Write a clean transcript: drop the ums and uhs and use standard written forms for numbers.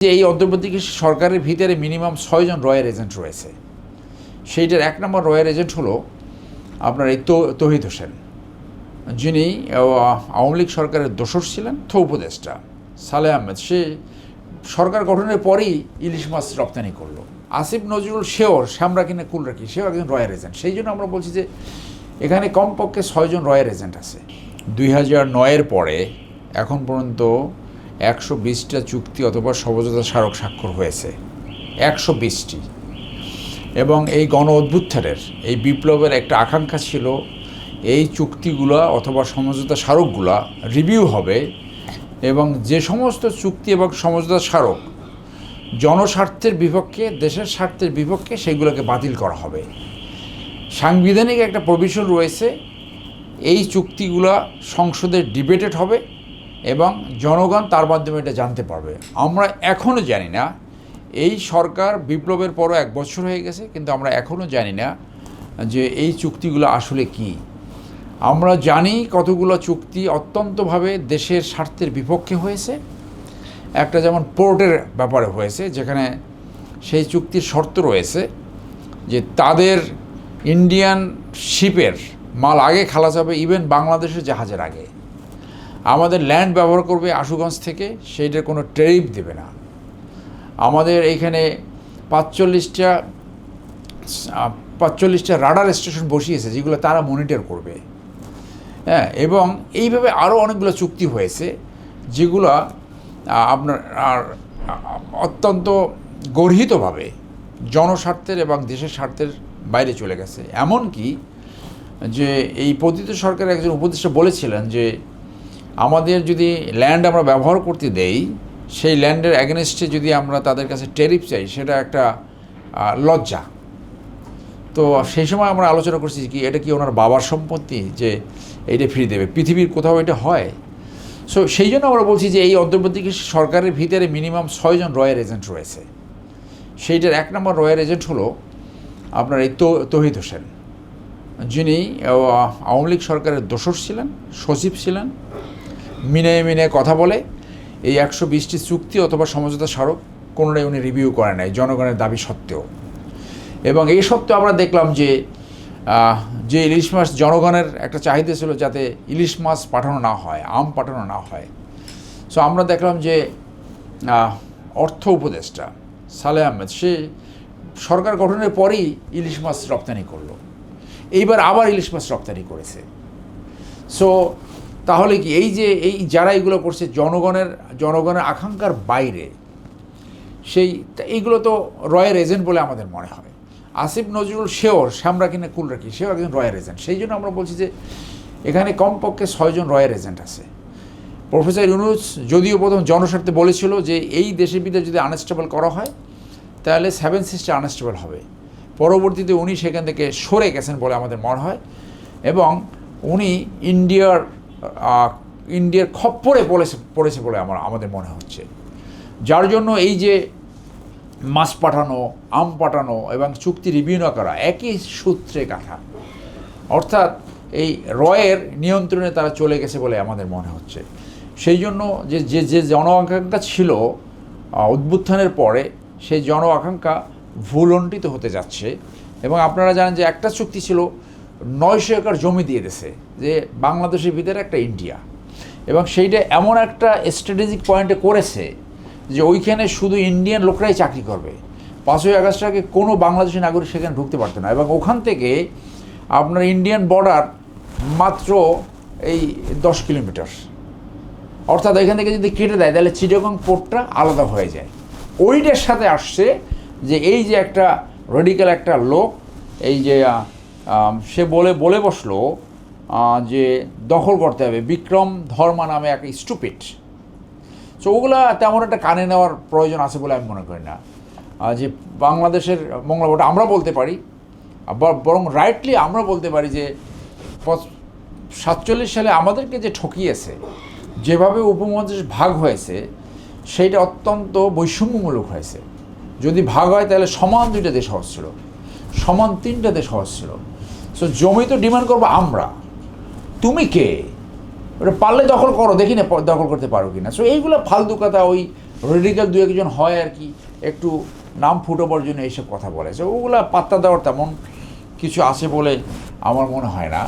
যে এই অন্তর্বর্তীকালীন সরকারের ভিতরে মিনিমাম 6 জন রয়্যাল এজেন্ট রয়েছে। সেইটার এক নম্বর রয়্যাল এজেন্ট হলো আপনার এই তৌহিদ হোসেন, যিনি আওয়ামী লীগ সরকারের দোসর ছিলেন, উপদেষ্টা সালেহ আহমেদ। সে সরকার গঠনের পরেই ইলিশ মাছ রপ্তানি করলো। আসিফ নজরুল শ্যামরা কিনা কুলরাকি, সেও একজন রয়্যাল এজেন্ট। সেই জন্য আমরা বলছি যে এখানে কমপক্ষে 6 জন রয়্যাল এজেন্ট আছে। 2009-এর পরে এখন পর্যন্ত 120টা চুক্তি অথবা সমঝোতা স্মারক স্বাক্ষর হয়েছে, 120টি। এবং এই গণ অভ্যুত্থানের এই বিপ্লবের একটা আকাঙ্ক্ষা ছিল এই চুক্তিগুলো অথবা সমঝোতা স্মারকগুলো রিভিউ হবে এবং যে সমস্ত চুক্তি এবং সমঝোতা স্মারক জনস্বার্থের বিপক্ষে, দেশের স্বার্থের বিপক্ষে, সেগুলোকে বাতিল করা হবে। সাংবিধানিক একটা প্রভিশন রয়েছে, এই চুক্তিগুলো সংসদে ডিবেটেড হবে এবং জনগণ তার মাধ্যমে এটা জানতে পারবে। আমরা এখনও জানি না, এই সরকার বিপ্লবের পরও 1 বছর হয়ে গেছে, কিন্তু আমরা এখনও জানি না যে এই চুক্তিগুলো আসলে কি। আমরা জানি কতগুলো চুক্তি অত্যন্তভাবে দেশের স্বার্থের বিপক্ষে হয়েছে। একটা যেমন পোর্টের ব্যাপারে হয়েছে, যেখানে সেই চুক্তির শর্ত রয়েছে যে তাদের ইন্ডিয়ান শিপের মাল আগে খালাস হবে, ইভেন বাংলাদেশের জাহাজের আগে। আমাদের ল্যান্ড ব্যবহার করবে আশুগঞ্জ থেকে, সেইটার কোনো ট্যারিফ দেবে না। আমাদের এইখানে 45টা রাডার স্টেশন বসিয়েছে, যেগুলো তারা মনিটর করবে। হ্যাঁ, এবং এইভাবে আরও অনেকগুলো চুক্তি হয়েছে, যেগুলো আপনার অত্যন্ত গর্হিতভাবে জনস্বার্থের এবং দেশের স্বার্থের বাইরে চলে গেছে। এমনকি যে এই পতিত সরকারের একজন উপদেষ্টা বলেছিলেন যে আমাদের যদি ল্যান্ড আমরা ব্যবহার করতে দেই, সেই ল্যান্ডের অ্যাগেনস্টে যদি আমরা তাদের কাছে ট্যারিফ চাই, সেটা একটা লজ্জা। তো সেই সময় আমরা আলোচনা করছি কি এটা কি ওনার বাবার সম্পত্তি যে এইটা ফ্রি দেবে? পৃথিবীর কোথাও এটা হয়? সো সেই জন্য আমরা বলছি যে এই অন্তর্বর্তীকালীন সরকারের ভিতরে মিনিমাম 6 জন রয়্যাল এজেন্ট রয়েছে। সেইটার এক নম্বর রয়্যাল এজেন্ট হলো আপনার এই তৌহিদ হোসেন, যিনি আওয়ামী লীগ সরকারের দোসর ছিলেন, সচিব ছিলেন। মিনে কথা বলে এই 120টি চুক্তি অথবা সমঝোতা স্মারক কোনোটাই উনি রিভিউ করে নাই, জনগণের দাবি সত্ত্বেও। এবং এই সত্ত্বেও আমরা দেখলাম যে ইলিশ মাছ, জনগণের একটা চাহিদা ছিল যাতে ইলিশ মাছ পাঠানো না হয়, আম পাঠানো না হয়। সো আমরা দেখলাম যে অর্থ উপদেষ্টা সালেহ আহমেদ, সে সরকার গঠনের পরেই ইলিশ মাছ রপ্তানি করলো। এইবার আবার ইলিশ মাছ রপ্তানি করেছে। সো তাহলে কি এই যারা এগুলো করছে জনগণের আকাঙ্ক্ষার বাইরে, এইগুলো তো রয়্যাল এজেন্ট বলে আমাদের মনে হয়। আসিফ নজরুল শ্যামরা কিনা কুলরাকি, সেও একজন রয়্যাল এজেন্ট। সেই জন্য আমরা বলছি যে এখানে কমপক্ষে 6 জন রয়্যাল এজেন্ট আছে। প্রফেসর ইউনূস যদিও প্রথম জনস্বার্থে বলেছিল যে এই দেশের ভিতরে যদি আনস্টেবল করা হয় তাহলে 7 সিস্টার আনস্টেবল হবে। পরবর্তীতে উনি সেখান থেকে সরে গেছেন বলে আমাদের মনে হয়, এবং উনি ইন্ডিয়ার খপ্পরে পড়েছে বলে আমাদের মনে হচ্ছে। যার জন্য এই যে মাছ পাঠানো, আম পাঠানো এবং চুক্তি রিভিউ না করা একই সূত্রে গাঁথা, অর্থাৎ এই রয়ের নিয়ন্ত্রণে তারা চলে গেছে বলে আমাদের মনে হচ্ছে। সেই জন্য যে জন আকাঙ্ক্ষা ছিল অভ্যুত্থানের পরে, সেই জন আকাঙ্ক্ষা ভুলণ্ঠিত হতে যাচ্ছে। এবং আপনারা জানেন যে একটা চুক্তি ছিল 900 একর জমি দিয়ে দিয়েছে যে বাংলাদেশের ভিতরে একটা ইন্ডিয়া, এবং সেইটা এমন একটা স্ট্র্যাটেজিক পয়েন্টে করেছে যে ওইখানে শুধু ইন্ডিয়ান লোকরাই চাকরি করবে। 5ই আগস্টের আগে কোনো বাংলাদেশি নাগরিক সেখানে ঢুকতে পারত না, এবং ওখান থেকে আপনার ইন্ডিয়ান বর্ডার মাত্র এই 10 কিলোমিটার। অর্থাৎ এখান থেকে যদি কেটে দেয় তাহলে চিটাগং পোর্টটা আলাদা হয়ে যায়। ওইটার সাথে আসছে যে এই যে একটা রেডিক্যাল একটা লোক, এই যে সে বলে বসলো যে দখল করতে হবে, বিক্রম ধর্মা নামে এক স্টুপিড। সো ওগুলা তেমন একটা কানে নেওয়ার প্রয়োজন আছে বলে আমি মনে করি না। যে বাংলাদেশের মঙ্গলবারটা আমরা বলতে পারি, বরং রাইটলি আমরা বলতে পারি যে 47 সালে আমাদেরকে যে ঠকিয়েছে, যেভাবে উপমহাদেশ ভাগ হয়েছে, সেইটা অত্যন্ত বৈষম্যমূলক হয়েছে। যদি ভাগ হয় তাহলে সমান 2টা দেশ সহজ ছিল, সমান 3টা দেশ সহজ ছিল। সো জমি তো ডিমান্ড করবো আমরা, তুমি কে? ওটা পারলে দখল করো, দেখি না দখল করতে পারো কিনা। সো এইগুলো ফালতু কথা, ওই রেডিক্যাল দু একজন হয় আর কি, একটু নাম ফুটোবার জন্য এইসব কথা বলেছে, ওগুলা পাত্তা দেওয়ার তেমন কিছু আছে বলে আমার মনে হয় না।